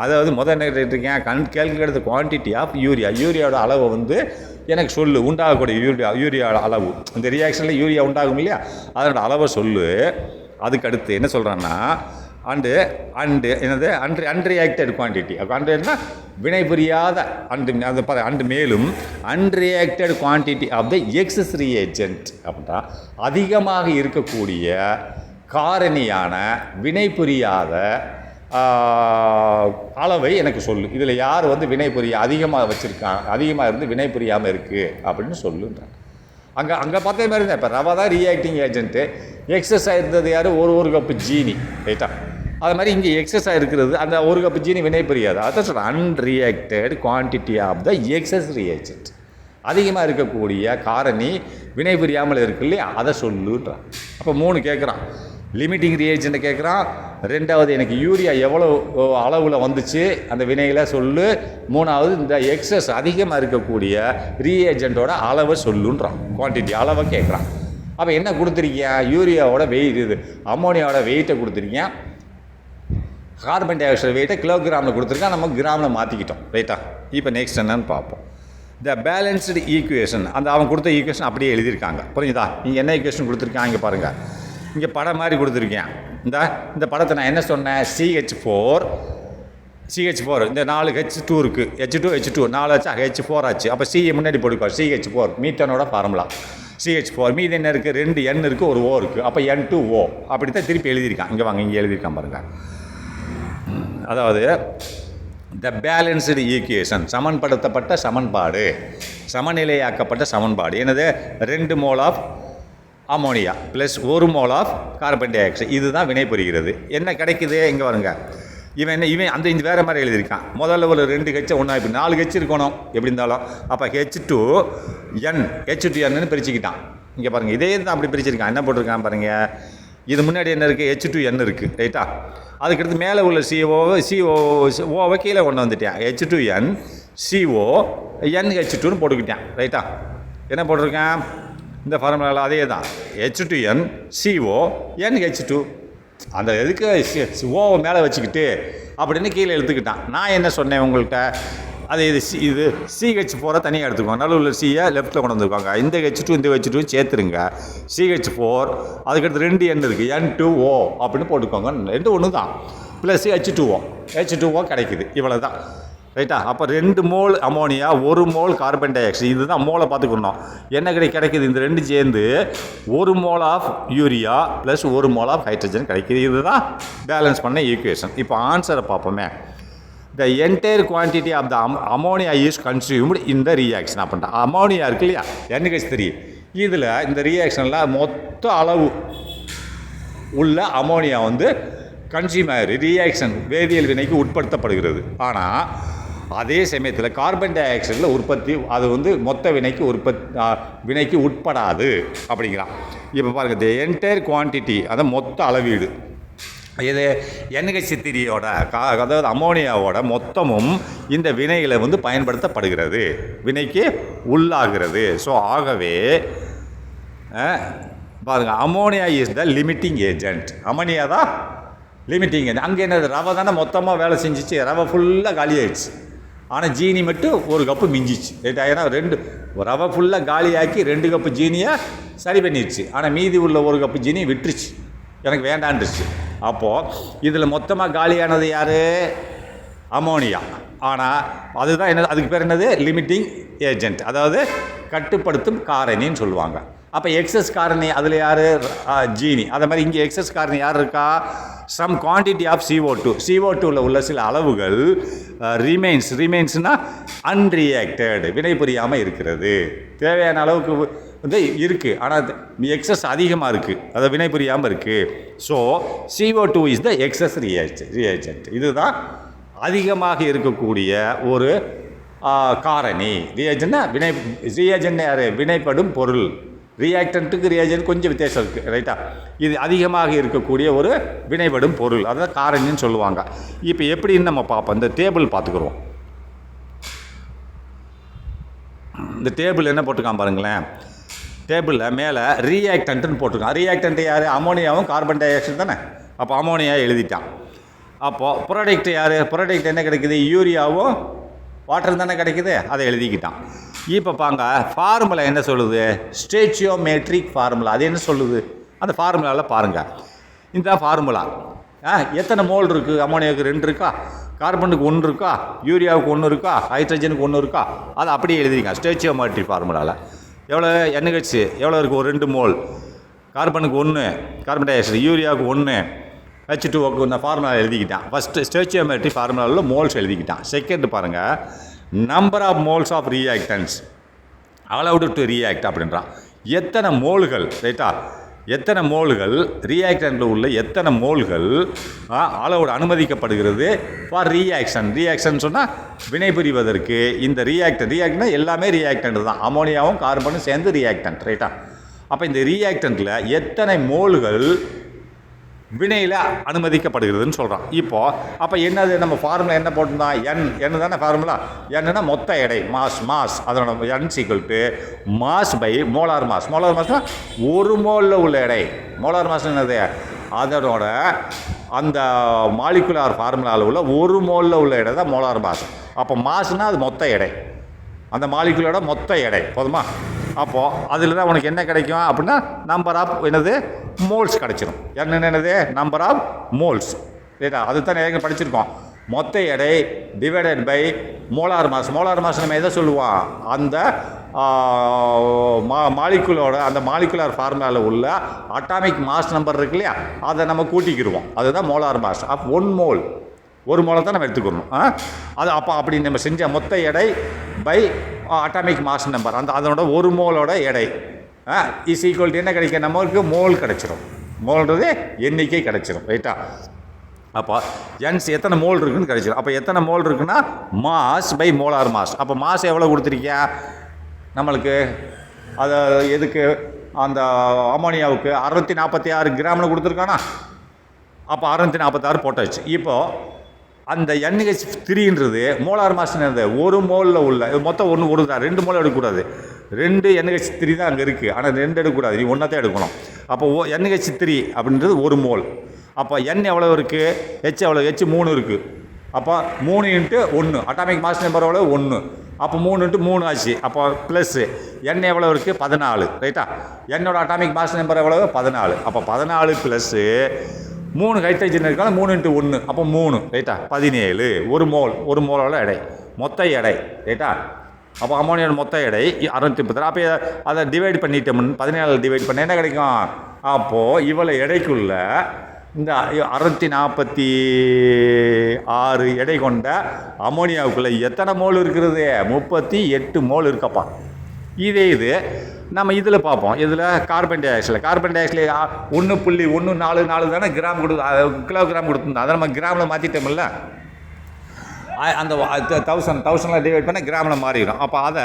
அதாவது முதல் என்ன கேட்டிருக்கேன், கேல்குலேட் த குவான்டிட்டி ஆஃப் யூரியாவோட அளவை வந்து எனக்கு சொல்லு, உண்டாகக்கூடிய யூரியா அளவு. இந்த ரியாக்ஷனில் யூரியா உண்டாகும் இல்லையா, அதனோட அளவை சொல்லு. அதுக்கு அடுத்து என்ன சொல்கிறான்னா, என்னது அன்ரியாக்டட் குவான்டிட்டி. அன்றினா வினை புரியாத மேலும் unreacted quantity of the excess reagent அப்படின்னா அதிகமாக இருக்கக்கூடிய காரணியான வினை புரியாத அளவை எனக்கு சொல்லு. இதில் யார் வந்து வினை புரிய அதிகமாக வச்சுருக்காங்க, அதிகமாக இருந்து வினை புரியாமல் இருக்குது அப்படின்னு சொல்லுன்றாங்க. அங்கே பார்த்தே மாதிரி தான். இப்போ ரவா தான் ரியாக்டிங் ஏஜென்ட்டு, எக்ஸஸாக இருந்தது யார், ஒரு கப்பு ஜீனி. ரைட்டா? அது மாதிரி இங்கே எக்ஸஸாக இருக்கிறது அந்த 1 கப்பு ஜீனி வினை புரியாது. அதான் சொல்கிறேன், unreacted quantity of the excess reagent. அதிகமாக இருக்கக்கூடிய காரணி வினை புரியாமல் இருக்கு இல்லையா, அதை சொல்லுன்றான். அப்போ 3 கேட்குறான். லிமிட்டிங் ரியேஜெண்ட்டை கேட்குறான். ரெண்டாவது எனக்கு யூரியா எவ்வளோ அளவில் வந்துச்சு அந்த வினையில் சொல்லு. மூணாவது இந்த எக்ஸஸ் அதிகமாக இருக்கக்கூடிய ரியேஜெண்ட்டோட அளவை சொல்லுன்றான். குவான்டிட்டி அளவை கேட்குறான். அப்போ என்ன கொடுத்துருக்கேன்? யூரியாவோட வெயிட், இது அம்மோனியாவோட வெயிட்டை கொடுத்துருக்கேன். கார்பன் டை ஆக்சைடு வெயிட்டை கிலோகிராமில் கொடுத்துருக்கேன். நம்ம கிராமில் மாற்றிக்கிட்டோம். ரைட்டா? இப்போ நெக்ஸ்ட் என்னன்னு பார்ப்போம். த பேலன்ஸ்டு ஈக்குவேஷன், அந்த அவன் கொடுத்த ஈக்குவேஷன் அப்படியே எழுதியிருக்காங்க. புரியுதா? இங்கே என்ன ஈக்குவேஷன் கொடுத்துருக்காங்க இங்கே பாருங்கள். இங்கே படம் மாதிரி கொடுத்துருக்கேன். இந்த படத்தை நான் என்ன சொன்னேன்? CH4 இந்த 4 H2 இருக்குது. H2 4 ஆச்சு, H4 ஆச்சு. அப்போ சியை முன்னாடி போட்டுக்கோ. CH4 மீத்தனோட formula. CH4 மீது என்ன இருக்குது? 2 N இருக்குது, ஒரு O இருக்குது. அப்போ N2O அப்படி தான் திருப்பி எழுதியிருக்கான். இங்கே வாங்க, இங்கே எழுதியிருக்கான் பாருங்கள். அதாவது த பேலன்ஸ்டு ஈக்குவேஷன், சமன்படுத்தப்பட்ட சமன்பாடு, சமநிலையாக்கப்பட்ட சமன்பாடு. என்னது? 2 mole of ammonia plus 1 mole of carbon dioxide. இதுதான் வினை புரிகிறது. என்ன கிடைக்குது? இங்கே வருங்க. இவன் இந்த வேறு மாதிரி எழுதியிருக்கான். முதல்ல ஒரு 2 H ஒன்றா, இப்போ 4 H இருக்கணும் எப்படி இருந்தாலும். அப்போ H2N பிரிச்சுக்கிட்டான். இங்கே பாருங்கள், இதே தான் அப்படி பிரிச்சிருக்கான். என்ன போட்டிருக்கான் பாருங்கள். இது முன்னாடி என்ன இருக்குது? H2N இருக்குது. ரைட்டா? அதுக்கடுத்து மேலே உள்ள COவை கீழே கொண்டு வந்துட்டேன். H2N CO NH2ன்னு போட்டுக்கிட்டேன். ரைட்டா? என்ன போட்டிருக்கேன்? இந்த ஃபார்முலாவில் அதே தான். H2N CO NH2. அந்த எதுக்கு ஓவை மேலே வச்சுக்கிட்டு அப்படின்னு கீழே எடுத்துக்கிட்டான். நான் என்ன சொன்னேன் உங்கள்கிட்ட? அது இது CH4 தனியாக எடுத்துக்கோங்க. நடுவில் சியை லெஃப்ட்டில் கொண்டு வந்துருக்காங்க. இந்த H2 இந்த H2 சேர்த்துருங்க. CH4 அதுக்கடுத்து 2 N இருக்குது, N2O அப்படின்னு போட்டுக்கோங்க. 2 ஒன்று தான். ப்ளஸ் H2O கிடைக்குது. இவ்வளோ தான். ரைட்டா? அப்போ 2 mole ammonia, 1 mole carbon dioxide. இதுதான் மோலை பார்த்துக்கணும். என்ன கிடைக்குது? இந்த 2 சேர்ந்து 1 mole of urea plus 1 mole of hydrogen கிடைக்குது. இதுதான் பேலன்ஸ் பண்ண ஈக்குவேஷன். இப்போ ஆன்சரை பார்ப்போமே. The entire quantity of the ammonia is consumed in the reaction. அப்படின்ட்டு அமோனியா இருக்கு இல்லையா, NH3. இதில் இந்த ரியாக்ஷனில் மொத்த அளவு உள்ள அமோனியா கன்சியூம் ஆகிரு, ரியாக்ஷன் வேதியியல் வினைக்கு உட்படுத்தப்படுகிறது. ஆனால் அதே சமயத்தில் கார்பன் டை ஆக்சைடில் உற்பத்தி அது மொத்த வினைக்கு வினைக்கு உட்படாது அப்படிங்கிறான். இப்போ பாருங்கள், த என்டையர் குவான்டிட்டி, அதை மொத்த அளவீடு. இது NH3யோட அதாவது அமோனியாவோட மொத்தமும் இந்த வினைகளை பயன்படுத்தப்படுகிறது, வினைக்கு உள்ளாகிறது. ஸோ ஆகவே பாருங்கள், ammonia is the limiting agent. Ammonia தான் லிமிட்டிங் ஏஜென்ட். அங்கே என்னது? ரவை தானே மொத்தமாக வேலை செஞ்சிச்சு. ரவை ஃபுல்லாக காலி ஆயிடுச்சு. ஆனால் ஜீனி மட்டும் 1 கப்பு மிஞ்சிச்சு. ரைட்டா? ஏன்னா ரவை ஃபுல்லாக காலியாக்கி 2 கப்பு ஜீனியை சரி பண்ணிடுச்சு. ஆனால் மீதி உள்ள 1 கப்பு ஜீனி விட்டுருச்சு, எனக்கு வேண்டான்டுச்சு. அப்போது இதில் மொத்தமாக காலியானது யார்? அமோனியா. ஆனால் அதுதான் என்ன, அதுக்கு பேர் என்னது? லிமிட்டிங் ஏஜென்ட், அதாவது கட்டுப்படுத்தும் காரணின்னு சொல்லுவாங்க. அப்போ எக்ஸஸ் காரணி அதில் யார்? ஜீனி. அதே மாதிரி இங்கே எக்ஸஸ் காரணி யார் இருக்கா? சம் குவான்டிட்டி ஆஃப் CO2வில் உள்ள சில அளவுகள் ரிமைன்ஸ்னால் அன்ரியாக்டட், வினை புரியாமல் இருக்கிறது. தேவையான அளவுக்கு இருக்குது, ஆனால் எக்ஸஸ் அதிகமாக இருக்குது, அதை வினை புரியாமல் இருக்குது. So CO2 is the excess reagent. இதுதான் அதிகமாக இருக்கக்கூடிய ஒரு காரணி. ரியேஜென்ட் யார்? வினைப்படும் பொருள். ரியாக்டன்ட்டுக்கு ரியேஜென்ட் கொஞ்சம் வித்தியாசம் இருக்குது. ரைட்டா? இது அதிகமாக இருக்கக்கூடிய ஒரு வினைப்படும் பொருள், அதான் காரணின்னு சொல்லுவாங்க. இப்போ எப்படின்னு நம்ம பார்ப்போம். இந்த டேபிள் பார்த்துக்குறோம். இந்த டேபிள் என்ன போட்டிருக்கான் பாருங்களேன். டேபிளில் மேலே ரியாக்டன்ட்டுன்னு போட்டிருக்கான். ரியாக்டன்ட் யார்? அமோனியாவும் கார்பன் டை ஆக்சைடு தானே. அப்போ அமோனியா எழுதிட்டான். அப்போது ப்ராடக்ட் யார்? ப்ராடக்ட் என்ன கிடைக்குது? யூரியாவும் வாட்டர் தானே கிடைக்குது, அதை எழுதிக்கிட்டான். இப்போ பாங்க, ஃபார்முலா என்ன சொல்லுது? ஸ்டேச்சியோமெட்ரிக் ஃபார்முலா. அது என்ன சொல்லுது? அந்த ஃபார்முலாவில் பாருங்கள். இந்த ஃபார்முலா எத்தனை மோல் இருக்குது? அமோனியாவுக்கு 2 இருக்கா, கார்பனுக்கு 1 இருக்கா, யூரியாவுக்கு 1 இருக்கா, ஹைட்ரஜனுக்கு 1 இருக்கா, அதை அப்படியே எழுதிங்க. ஸ்டேச்சியோமெட்ரிக் ஃபார்முலாவில் எவ்வளோ NH எவ்வளோ இருக்குது? ஒரு 2 மோல். கார்பனுக்கு 1, கார்பன் டை ஆக்சைடு, யூரியாவுக்கு 1, H2O இந்த ஃபார்முலா எழுதிக்கிட்டான். ஃபஸ்ட்டு ஸ்டேச்சியோமெட்ரிக் ஃபார்முலாவில் மோல்ஸ் எழுதிக்கிட்டான். செகண்ட் பாருங்கள், number of moles of reactants allowed to react அப்படின்றான். எத்தனை மோல்கள்? ரைட்டா? எத்தனை மோல்கள் ரியாக்டன்ட்டில் உள்ள எத்தனை மோல்கள் அலவுடு அனுமதிக்கப்படுகிறது ஃபார் ரியாக்ஷன் சொன்னால் வினை புரிவதற்கு. இந்த ரியாக்டன்ட்னா எல்லாமே ரியாக்டன்ட் தான். அமோனியாவும் கார்பனும் சேர்ந்து ரியாக்டன்ட். ரைட்டா? அப்போ இந்த ரியாக்டன்ட்டில் எத்தனை மோல்கள் வினையில் அனுமதிக்கப்படுகிறதுன்னு சொல்கிறோம். இப்போது அப்போ என்னது நம்ம ஃபார்முலா என்ன போட்டிருந்தோம்? என் தானே ஃபார்முலா. என்னன்னா மொத்த எடை மாஸ் அதனோட n = mass by molar mass. Molar மாஸ்னால் ஒரு மோலில் உள்ள எடை. மோலார் மாஸ் என்னது? அதனோட அந்த மாலிகுலார் ஃபார்முலாவில் உள்ள ஒரு மோலில் உள்ள எடை தான் மோலார் மாஸ். அப்போ மாஸ்னால் அது மொத்த எடை, அந்த மாலிகுலோட மொத்த எடை. போதுமா? அப்போது அதில் தான் உனக்கு என்ன கிடைக்கும் அப்படின்னா நம்பர் ஆஃப் என்னது மோல்ஸ் கிடச்சிரும். என்னது நம்பர் ஆஃப் மோல்ஸ். ரைட்டா? அது தான் ஏற்கனவே படிச்சிருக்கோம். மொத்த எடை divided by molar mass. Molar mass நம்ம எதை சொல்லுவோம்? அந்த மாலிகுலோட அந்த மாலிகுலார் ஃபார்முலாவில் உள்ள அட்டாமிக் மாஸ் நம்பர் இருக்கு இல்லையா, அதை நம்ம கூட்டிக்கிடுவோம். அதுதான் மோலார் மாஸ் ஆஃப் 1 மோல். ஒரு மோலை தான் நம்ம எடுத்துக்கணும். அது அப்போ அப்படி நம்ம செஞ்ச மொத்த எடை பை அட்டாமிக் மாஸ் நம்பர், அந்த அதனோட ஒரு மோலோட எடை இஸ் ஈக்குவல் டு என்ன கிடைக்கும்? நம்மளுக்கு மோல் கிடச்சிரும். மோல்ன்றது எண்ணிக்கை கிடச்சிரும். ரைட்டா? அப்போ என்ஸ் எத்தனை மோல் இருக்குன்னு கிடச்சிரும். அப்போ எத்தனை மோல் இருக்குன்னா மாஸ் பை மோலார் மாஸ். அப்போ மாஸ் எவ்வளோ கொடுத்துருக்கியா நம்மளுக்கு? அது எதுக்கு? அந்த அமோனியாவுக்கு 646 கிராமில் கொடுத்துருக்கானா? அப்போ 646 போட்டாச்சு. இப்போது அந்த NH3ன்றது மோலார் மாஸ்ன்றது ஒரு மோலில் உள்ள மொத்தம் ஒன்று தான். 2 மோல் எடுக்கக்கூடாது. 2 NH3 தான் அங்கே இருக்குது. ஆனால் 2 எடுக்கக்கூடாது, நீ ஒன்றை தான் எடுக்கணும். அப்போ NH3 அப்படின்றது ஒரு மோல். அப்போ N எவ்வளோ இருக்குது? H எவ்வளோ? H 3 இருக்குது. அப்போ 3 × 1 அட்டாமிக் மாஸ் நம்பர் எவ்வளோ? 1. அப்போ 3 × 3 ஆச்சு. அப்போ ப்ளஸ்ஸு N எவ்வளோ இருக்குது? 14. ரைட்டா? என்னோட அட்டாமிக் மாஸ் நம்பர் எவ்வளோ? 14. அப்போ 14 ப்ளஸ்ஸு 3 ஹைட்ரஜன் இருக்காங்க. 3 × 1 அப்போ 3. ரைட்டா? 17. ஒரு மோல். ஒரு மோலோட எடை மொத்த எடை. ரைட்டா? அப்போ அமோனியோட மொத்த எடை 636. அப்போ அதை டிவைட் பண்ணிட்டோம்னு 17 டிவைட் பண்ண என்ன கிடைக்கும்? அப்போது இவ்வளோ எடைக்குள்ள இந்த 646 எடை கொண்ட அமோனியாவுக்குள்ளே எத்தனை மோல் இருக்கிறது? 38 மோல் இருக்கப்பா. இது நம்ம இதில் பார்ப்போம். இதில் கார்பன் டை ஆக்சைடில் 1.144 தானே கிராம் கிலோகிராம் கொடுத்துருந்தோம். அதை நம்ம கிராமில் மாற்றிட்டோம்ல. அந்த 1000 டிவைட் பண்ண கிராமில் மாறிடும். அப்போ அதை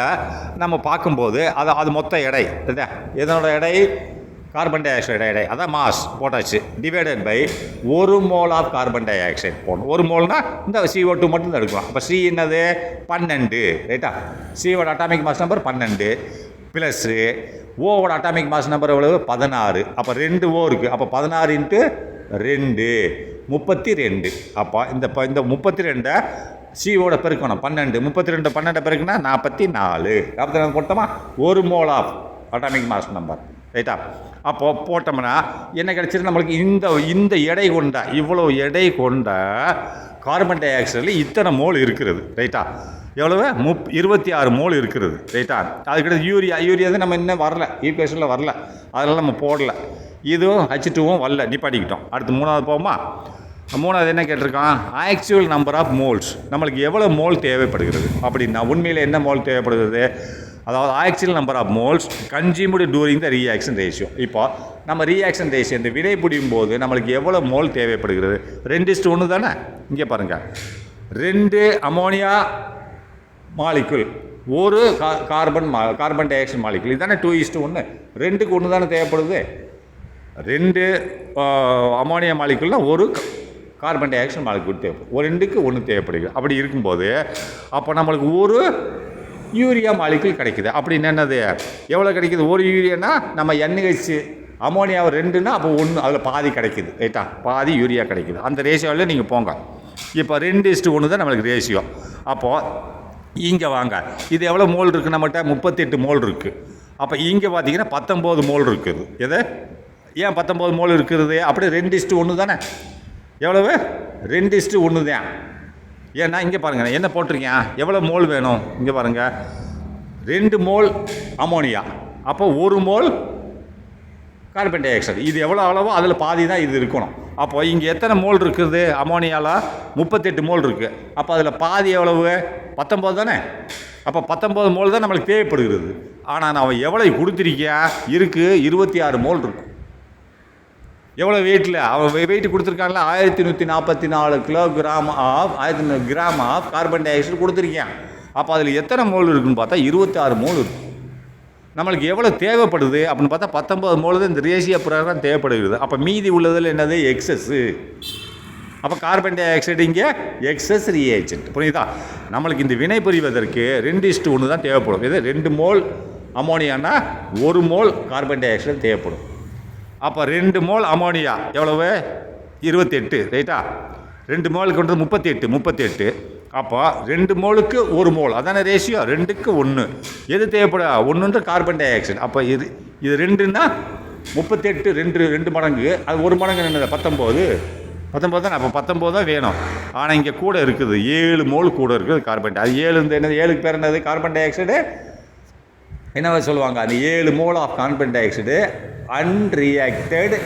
நம்ம பார்க்கும்போது அது மொத்த எடை. இதனோட எடை கார்பன் டை ஆக்சைடு எடை, அதான் மாஸ் போட்டாச்சு. டிவைடட் பை ஒரு mole of carbon dioxide போடணும். ஒரு மோல்னா இந்த CO2 மட்டும் தான் எடுக்கலாம். அப்போ சி என்னது? 12. ரைட்டா? சியோட அட்டாமிக் மாஸ் நம்பர் 12 ப்ளஸ்ஸு ஓவோட அட்டாமிக் மாஸ் நம்பர் எவ்வளவு? 16. அப்போ 2 ஓ இருக்குது. அப்போ 16 × 2 32. அப்போ இந்த 32 சிஓட பெருக்கணும். 12 32 பெருக்குனா 44. 44 போட்டோமா? ஒரு mole of atomic mass number. ரைட்டா? அப்போது போட்டோம்னா என்ன கிடச்சிருக்கு நம்மளுக்கு? இந்த எடை கொண்ட இவ்வளோ எடை கொண்ட கார்பன் டை ஆக்சைடில் இத்தனை மோல் இருக்கிறது. ரைட்டா? எவ்வளவு? 26 மோல் இருக்கிறது. ரைட்டா? அதுக்கிட்ட யூரியா தான் நம்ம இன்னும் வரல, ஈக்குவேஷனில் வரல, அதெல்லாம் நம்ம போடல. இதுவும் H2வும் வரல, நிப்பாட்டிக்கிட்டோம். அடுத்து 3வது போவோமா? 3வது என்ன கேட்டிருக்கான்? Actual number of moles. நம்மளுக்கு எவ்வளோ மோல் தேவைப்படுகிறது அப்படின்னா உண்மையில் என்ன மோல் தேவைப்படுகிறது? அதாவது actual number of moles consumed during the reaction ratio. இப்போ நம்ம ரியாக்ஷன் ரேஷியோ இந்த வினை புரியும் போது நம்மளுக்கு எவ்வளோ மோல் தேவைப்படுகிறது? 2:1 தானே. இங்கே பாருங்கள், 2 அமோனியா மாலிகுல், ஒரு கார்பன் டை ஆக்சைடு மாலிகுல். இதுதானே 2:1. 2க்கு 1 தானே தேவைப்படுது. 2 அமோனியா மாலிகுல்னால் ஒரு கார்பன் டை ஆக்சைடு மாலிகுல் தேவைப்படும். ஒரு 2க்கு 1 தேவைப்படுகிறது. அப்படி இருக்கும்போது அப்போ நம்மளுக்கு ஒரு யூரியா மாலிகுல் கிடைக்குது. அப்படின்னு என்னது? எவ்வளோ கிடைக்குது? ஒரு யூரியானா நம்ம NH அமோனியாவை 2னா அப்போ 1, அதில் பாதி கிடைக்குது. ரைட்டா? பாதி யூரியா கிடைக்குது. அந்த ரேஷியோவில் நீங்கள் போங்க. இப்போ 2:1 தான் நம்மளுக்கு ரேஷியோ. அப்போது இங்கே வாங்க, இது எவ்வளோ மோல் இருக்குது? நம்மகிட்ட 38 மோல் இருக்குது. அப்போ இங்கே பார்த்தீங்கன்னா 19 மோல் இருக்குது. எது? ஏன் 19 மோல் இருக்கிறது? அப்படியே 2:1 தானே. எவ்வளவு? 2:1 தான். ஏன்னா இங்கே பாருங்கள் என்ன போட்டிருக்கேன், எவ்வளோ மோல் வேணும்? இங்கே பாருங்கள், 2 மோல் அமோனியா, அப்போ 1 மோல் கார்பன் டை ஆக்சைடு. இது எவ்வளோ அளவோ அதில் பாதி தான் இது இருக்கணும். அப்போ இங்கே எத்தனை மோல் இருக்குது? அமோனியாவில் 38 மோல் இருக்குது. அப்போ அதில் பாதி எவ்வளவு? 19 தானே. அப்போ 19 மோல் தான் நம்மளுக்கு தேவைப்படுகிறது. ஆனால் நான் எவ்வளோ கொடுத்துருக்கியா? இருக்குது 26 மோல் இருக்குது. எவ்வளோ வெயிட்டில் அவன் வெயிட் கொடுத்துருக்காங்களா? 1144 kilogram of 1000 gram of carbon dioxide கொடுத்துருக்கேன். அப்போ அதில் எத்தனை மோல் இருக்குன்னு பார்த்தா 26 மோல் இருக்குது. நம்மளுக்கு எவ்வளோ தேவைப்படுது அப்படின்னு பார்த்தா 19 மோல் தான் இந்த ரேஷியோ பிரகாரம் தேவைப்படுகிறது. அப்போ மீதி உள்ளதில் என்னது எக்ஸஸ்ஸு. அப்போ கார்பன் டை ஆக்சைடு இங்கே எக்ஸஸ் ரியேஜென்ட். புரியுதா? நம்மளுக்கு இந்த வினை புரிவதற்கு 2:1 தான் தேவைப்படும். இது 2 மோல் அமோனியானா 1 மோல் கார்பன் டை ஆக்சைடு தேவைப்படும். அப்போ 2 மோல் அமோனியா எவ்வளவு? 28, ரைட்டா? 2 மோலுக்கு வந்து 38. அப்போ 2 மோலுக்கு 1 மோல், அதான ரேஷியோ, 2க்கு 1. எது தேவைப்படும்? 1 கார்பன் டை ஆக்சைடு. அப்போ இது 2ன்னா 38, 2 மடங்கு. அது 1 மடங்கு என்னது? 19 தானே. அப்போ 19 தான் வேணும். ஆனால் இங்கே கூட இருக்குது 7 மோல் கூட இருக்குது கார்பன் டை. அது 7 என்னது? 7க்கு பேர் என்னது? கார்பன் டை ஆக்சைடு என்னவா சொல்லுவாங்க? அந்த 7 mole of carbon dioxide unreacted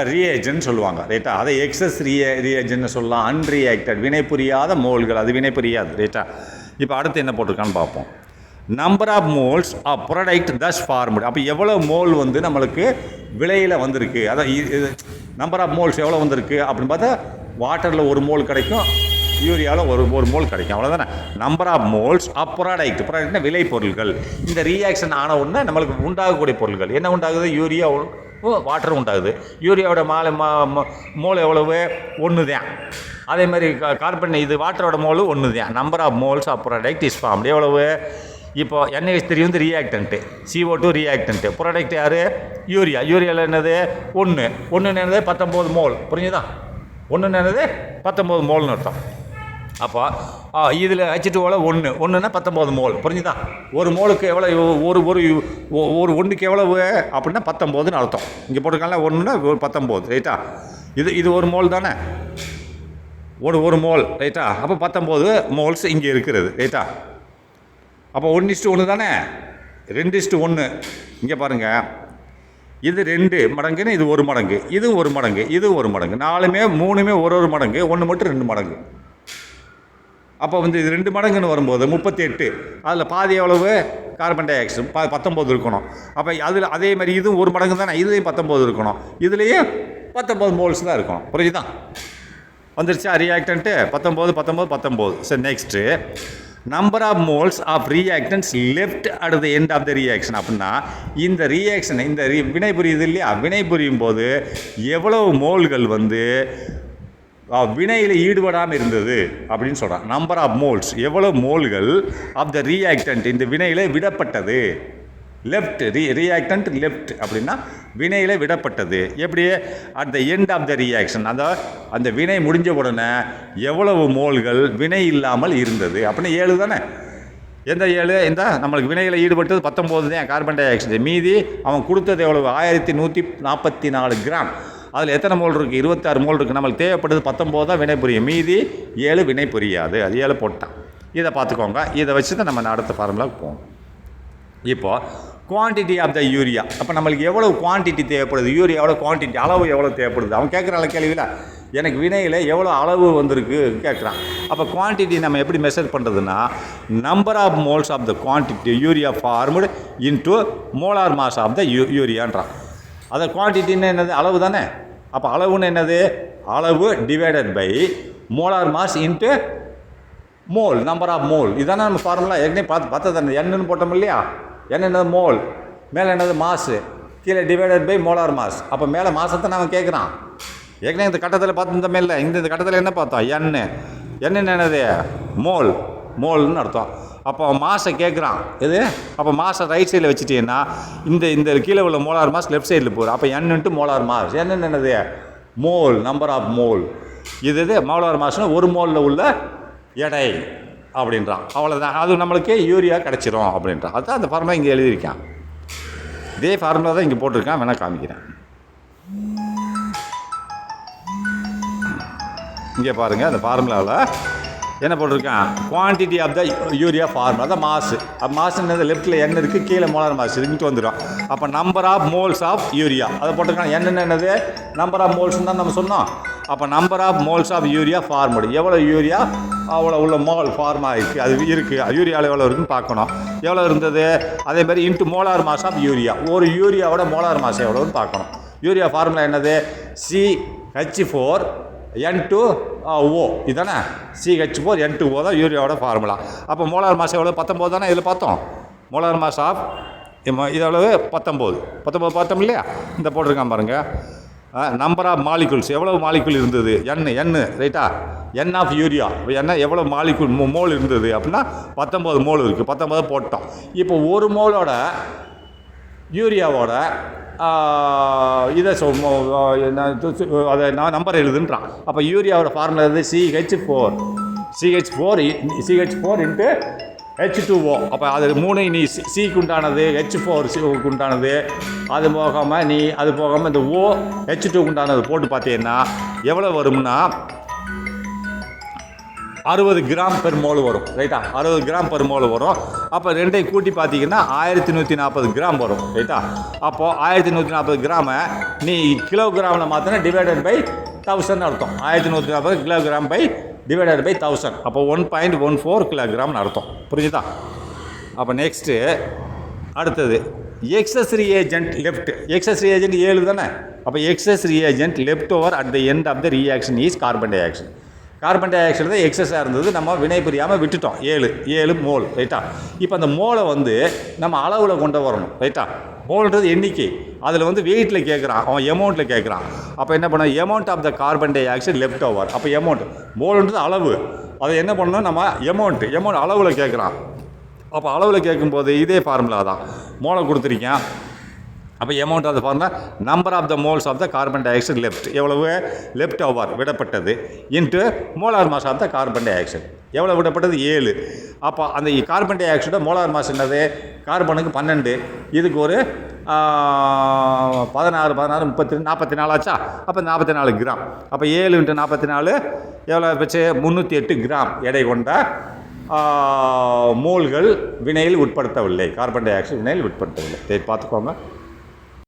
reagent சொல்லுவாங்க, ரைட்டா? அதை எக்ஸஸ் ரியேஜன் சொல்லலாம். அன்ரியாக்டட் வினை புரியாத மோல்கள், அது வினை புரியாது, ரைட்டா? இப்போ அடுத்து என்ன போட்டிருக்கான்னு பார்ப்போம். Number of moles of product thus formed. அப்போ எவ்வளோ மோல் வந்து நம்மளுக்கு விலையில் வந்திருக்கு, அதான் நம்பர் ஆஃப் மோல்ஸ் எவ்வளோ வந்திருக்கு அப்படின்னு பார்த்தா வாட்டரில் 1 மோல் கிடைக்கும், யூரியாவில் ஒரு மோல் கிடைக்கும், அவ்வளோதானே. நம்பர் ஆஃப் மோல்ஸ் ஆஃப் ப்ராடக்ட்னா விலை பொருட்கள். இந்த ரியாக்ஷன் ஆன உடனே நம்மளுக்கு உண்டாகக்கூடிய பொருட்கள் என்ன உண்டாகுது? யூரியா, வாட்டர் உண்டாகுது. யூரியாவோட மோல் எவ்வளவு? 1 தான். அதே மாதிரி கார்பன் இது வாட்டரோட மோல் 1 தான். Number of moles of product is formed எவ்வளவு? இப்போ NH3 வந்து ரியாக்டன்ட்டு, CO2 ரியாக்டன்ட்டு, ப்ராடக்ட் யார்? யூரியாவில் என்னது? 1 என்னது? 19 மோல். புரிஞ்சுதா? 1 என்னது? 19 மோல்னு அர்த்தம். அப்போ இதில் H2O 1ன்னா 19 மோல். புரிஞ்சுதா? 1 மோலுக்கு எவ்வளோ? ஒரு ஒன்றுக்கு எவ்வளவு அப்படின்னா 19ன்னு அர்த்தம். இங்கே போட்டிருக்காங்களா 1ன்னா 19, ரைட்டா? இது 1 மோல் தானே, ஒரு மோல், ரைட்டா? அப்போ 19 மோல்ஸ் இங்கே இருக்கிறது, ரைட்டா? அப்போ 1:1 தானே, 2:1. இங்கே பாருங்கள், இது 2 மடங்குன்னு இது 1 மடங்கு, இது 1 மடங்கு, இது 1 மடங்கு, 3மே ஒரு மடங்கு, 1 மட்டும் 2 மடங்கு. அப்போ வந்து இது 2 மடங்குன்னு வரும்போது 38. அதில் பாதி எவ்வளவு? கார்பன் டை ஆக்சைடு 19 இருக்கணும். அப்போ அதில் அதே மாதிரி இதுவும் 1 மடங்கு தானே, இதுலேயும் 19 இருக்கணும், இதுலேயே 19 மோல்ஸ் தான் இருக்கணும். புரியுதா? வந்துருச்சா ரியாக்டன்ட்டு? 19. சரி, next number of moles of reactants left at the end of the reaction. அப்படின்னா இந்த ரியாக்ஷன் இந்த வினை புரியுது இல்லையா, வினை புரியும் போது எவ்வளவு மோல்கள் வந்து வினையில் ஈடுபடாமல் இருந்தது அப்படின்னு சொல்கிறான். நம்பர் ஆஃப் மோல்ஸ், எவ்வளோ மோல்கள் ஆஃப் த ரியாக்டன்ட் இந்த வினையில் விடப்பட்டது. லெஃப்ட் ரியாக்டன்ட் லெஃப்ட் அப்படின்னா வினையில் விடப்பட்டது. எப்படி? At the end of the reaction, அந்த வினை முடிஞ்ச உடனே எவ்வளவு மோல்கள் வினை இல்லாமல் இருந்தது அப்படின்னு 7 தானே. எந்த 7? இந்த நம்மளுக்கு வினையில் ஈடுபட்டது 19 தான் கார்பன் டை ஆக்சைடு. மீதி அவன் கொடுத்தது எவ்வளவு? 1144 கிராம். அதில் எத்தனை மோல் இருக்குது? 26 மோல் இருக்குது. நம்மளுக்கு தேவைப்பட்டது 19 தான் வினை புரியும், மீதி 7 வினை புரியாது. அது 7 போட்டான். இதை பார்த்துக்கோங்க. இதை வச்சு தான் நம்ம அடுத்த ஃபார்முலாவுக்கு போகணும். இப்போது குவான்டிட்டி ஆஃப் த யூரியா. அப்போ நம்மளுக்கு எவ்வளோ குவான்டிட்டி தேவைப்படுது? யூரியாவோட குவான்டிட்டி அளவு எவ்வளோ தேவைப்படுது? அவன் கேட்குறான் கேள்வியில், எனக்கு வினையில் எவ்வளோ அளவு வந்திருக்கு கேட்குறான். அப்போ குவான்டிட்டி நம்ம எப்படி மெஷர் பண்ணுறதுன்னா, number of moles of the quantity urea formed into molar mass of the யூரியான்றான். அதை குவான்டிட்டின்னு என்னது? அளவு தானே. அப்போ அளவுன்னு என்னது? அளவு divided by molar mass into mole, number of mole. இதுதானே நம்ம ஃபார்முலா ஏற்கனவே பார்த்தது தானே. என்னன்னு போட்டோம் இல்லையா? என்னது? மோல். மேலே என்னது? மாசு. கீழே டிவைடட் பை மோலார் மாஸ். அப்போ மேலே மாசத்தை நம்ம கேட்குறான். ஏற்கனவே இந்த கட்டத்தில் பார்த்துருந்தோமே இல்லை, இந்த கட்டத்தில் என்ன பார்த்தோம்? என்னன்னு என்னது? மோல்னு அர்த்தம். அப்போ மாசை கேட்குறான். இது அப்போ மாசை ரைட் சைடில் வச்சுட்டீங்கன்னா இந்த கீழே உள்ள மோலார் மாஸ் லெஃப்ட் சைடில் போகிற. அப்போ n மோலார் மாஸ். என்னன்னு என்னது? Mole, number of mole. இது மோலார் மாஸ்னா 1 மோலில் உள்ள எடை அப்படின்றான். அவ்வளோதான். அது நம்மளுக்கு யூரியா கிடச்சிரும் அப்படின்றான். அதுதான் அந்த ஃபார்முலா இங்கே எழுதியிருக்கான். இதே ஃபார்முலா தான் இங்கே போட்டிருக்கான். வேணால் காமிக்கிறேன். இங்கே பாருங்கள், அந்த ஃபார்முலாவில் என்ன போட்டிருக்கான்? Quantity of the urea formula தான் மாசு. மாசுன்றது லெஃப்ட்டில் என்ன இருக்குது, கீழே மோலார் மாஸ் இங்கிட்டு வந்துடும். அப்போ number of moles of urea அதை போட்டிருக்கான். என்னென்னது? நம்பர் ஆஃப் மோல்ஸ்ன்னு தான் நம்ம சொன்னோம். அப்போ number of moles of urea formed, எவ்வளோ யூரியா அவ்வளோ உள்ள மோல் ஃபார்மாக இருக்குது, அது இருக்குது. யூரியாவில் எவ்வளோ இருக்குன்னு பார்க்கணும். எவ்வளோ இருந்தது? அதேமாதிரி into molar mass of urea, ஒரு யூரியாவோட மோலார் மாஸ் எவ்வளோன்னு பார்க்கணும். யூரியா ஃபார்முலா என்னது? CH4N2O. இதுதானே CH4N2O தான் யூரியாவோட ஃபார்முலா. அப்போ மோலார் மாஸ் எவ்வளோ? 19 தானே இதில் பார்த்தோம். மோலார் மாஸ் ஆஃப் இதோட 19 பார்த்தோம் இல்லையா, இந்த போட்டிருக்கான் பாருங்கள். நம்பர் ஆஃப் மாலிகுல்ஸ், எவ்வளோ மாலிகுல் இருந்தது, என் ரைட்டா, என் ஆஃப் யூரியா, என்ன எவ்வளோ மாலிகுல் மோல் இருந்தது அப்படின்னா 19 மோல் இருக்குது, 19 போட்டோம். இப்போ ஒரு மோலோட யூரியாவோட இதை அதை நான் நம்பர் எழுதுன்றான். அப்போ யூரியாவோட ஃபார்முலா இது CH4 இன்ட்டு H2O. அப்போ அது 3 நீ சிக்கு உண்டானது, H4 சிக்கு உண்டானது, அது போகாமல் இந்த OH2 உண்டானது போட்டு பார்த்தீங்கன்னா எவ்வளோ வரும்னா 60 கிராம் பெர் மோல் வரும். ரைட்டா, 60 கிராம் பெர் மோல் வரும். அப்போ ரெண்டையும் கூட்டி பார்த்தீங்கன்னா 1140 கிராம் வரும். ரைட்டா, அப்போது 1140 கிராமை நீ கிலோகிராமில் மாற்றினா டிவைடட் பை 1000 அர்த்தம். 1140 கிலோகிராம் பை டிவைடட் பை 1000. அப்போ 1.14 கிலோகிராம்னு அர்த்தம். புரிஞ்சுதா? அப்போ நெக்ஸ்ட்டு அடுத்தது excess reagent left. Excess reagent 7 தானே. அப்போ excess reagent left over at the end of the reaction is carbon dioxide. Carbon dioxide தான் எக்ஸஸாக இருந்தது, நம்ம வினை புரியாமல் விட்டுட்டோம். 7 மோல். ரைட்டா, இப்போ அந்த மோலை நம்ம அளவில் கொண்டு வரணும். ரைட்டா, மோல்ன்றது எண்ணிக்கை, அதில் வெயிட்டில் கேட்குறான், அவன் எமௌண்ட்டில் கேட்குறான். அப்போ என்ன பண்ண, amount of the carbon dioxide left over. அப்போ எமௌண்ட், மோல்ன்றது அளவு, அதை என்ன பண்ணணும் நம்ம எமௌண்ட் அளவில் கேட்குறான். அப்போ அளவில் கேட்கும்போது இதே ஃபார்முலா தான், மோலை கொடுத்துருக்கேன். அப்போ amount of the formula number of the moles of the carbon dioxide left, எவ்வளவு லெஃப்ட் ஓவர் விடப்பட்டது, into molar mass of the carbon dioxide எவ்வளோ விடப்பட்டது 7. அப்போ அந்த கார்பன் டை ஆக்சைடோட மோலார் மாஸ் என்னது, கார்பனுக்கு 12, இதுக்கு ஒரு 16 44 ஆச்சா. அப்போ 44 கிராம். அப்போ 7 × 44 எவ்வளோ வச்சு 308 கிராம் எடை கொண்ட மோல்கள் வினையில் உட்படுத்தவில்லை, கார்பன் டை ஆக்சைடு வினையில் உட்படுத்தவில்லை. பார்த்துக்கோங்க.